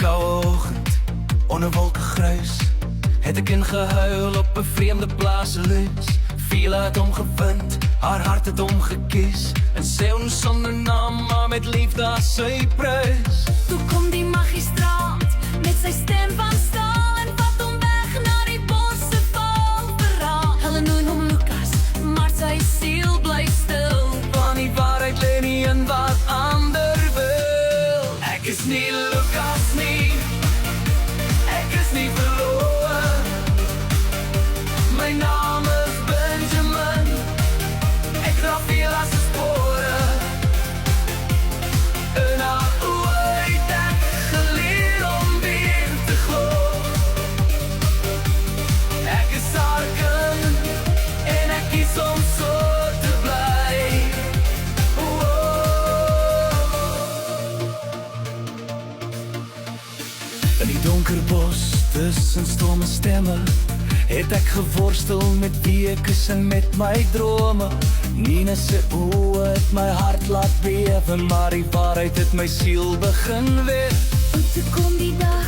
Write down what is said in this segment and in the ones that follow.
koue oggend, onder wolkengruis, het ek ingehuil op 'n vreemde plaasluis. Veel het omgewind, haar hart het omgekies, en sê ons sonder naam, maar met liefde as sy prys. Toe kom die magistraat met sy stem van staal en vat hom weg na die bosse vol verraad. Hulle noem hom Lukas, maar sy siel bly stil. Want die waarheid lê nie in wat ander wil. Ek is nie Lukas nie, ek is nie verloor. My naam is Benjamin, ek dra veel as spore. In haar oë het ek geleer om weer te glo. Ek is haar kind en ek kies om so te bly. In die donker bos, tussen stomme stemme, het ek geworstel met wie ek is en met my drome. Nina se oë het my hart laat bewe, maar die waarheid het my siel begin weer. En toe kom die dag,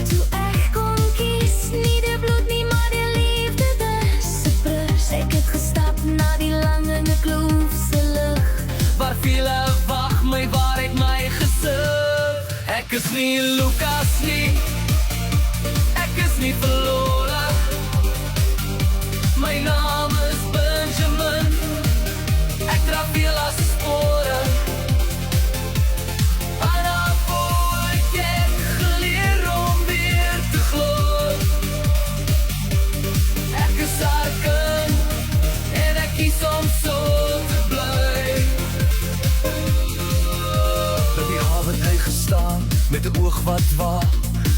toe ek kon kies, nie die bloed nie, maar die liefde dus. Prus, ek het gestap na die lange kloofse lug, Waar vele wag, my waarheid, my gesig. Ek is nie Lukas nie, ek is nie verlore. My naam is Benjamin, ek dra veel as spore. En daarvoor het ek geleer om weer te glo. Ek is haar kind en ek kies om so te bly. By die hawe het hy gestaan met 'n oog wat waag,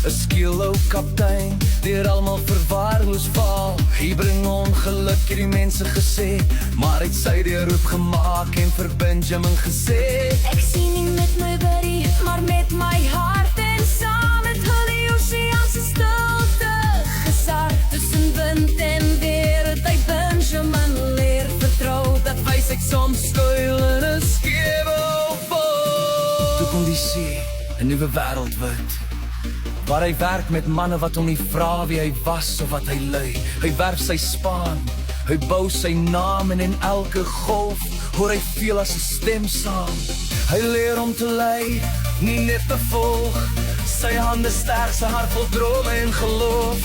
'n skielou kaptein, deur almal verwaarloos val. Hy bring ongeluk, het die mense gesê, maar hy het sy deur oopgemaak en vir Benjamin gesê: ek sien nie met my buddy, maar met my hart. En saam met hulle die oseaanse stilte gesar. Tussen wind en weer het hy Benjamin leer vertrou, dat wys ek soms skuil in 'n skewe vol. Toe kom die see, 'n nuwe wêreld wit, waar hy werk met manne wat hom nie vra wie hy was of wat hy ly. Hy werf sy spaan, hy bou sy naam, en in elke golf hoor hy veel as 'n stem saam. Hy leer om te lei, nie net te volg, sy hande sterk, sy hart vol drome en geloof.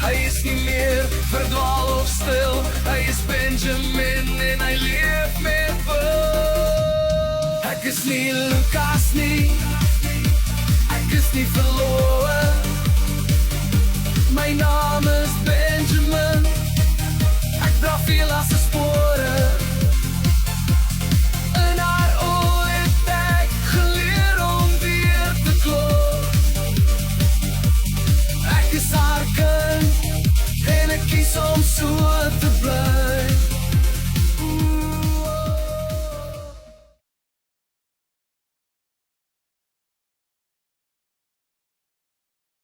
Hy is nie meer verdwaal of stil, hy is Benjamin en hy leef met wil. Ek is nie Lukas nie, ek is nie verloor. My naam is Benjamin, ek dra veel as spore. In haar oë het ek geleer om weer te glo. Ek is haar kind en ek kies om so te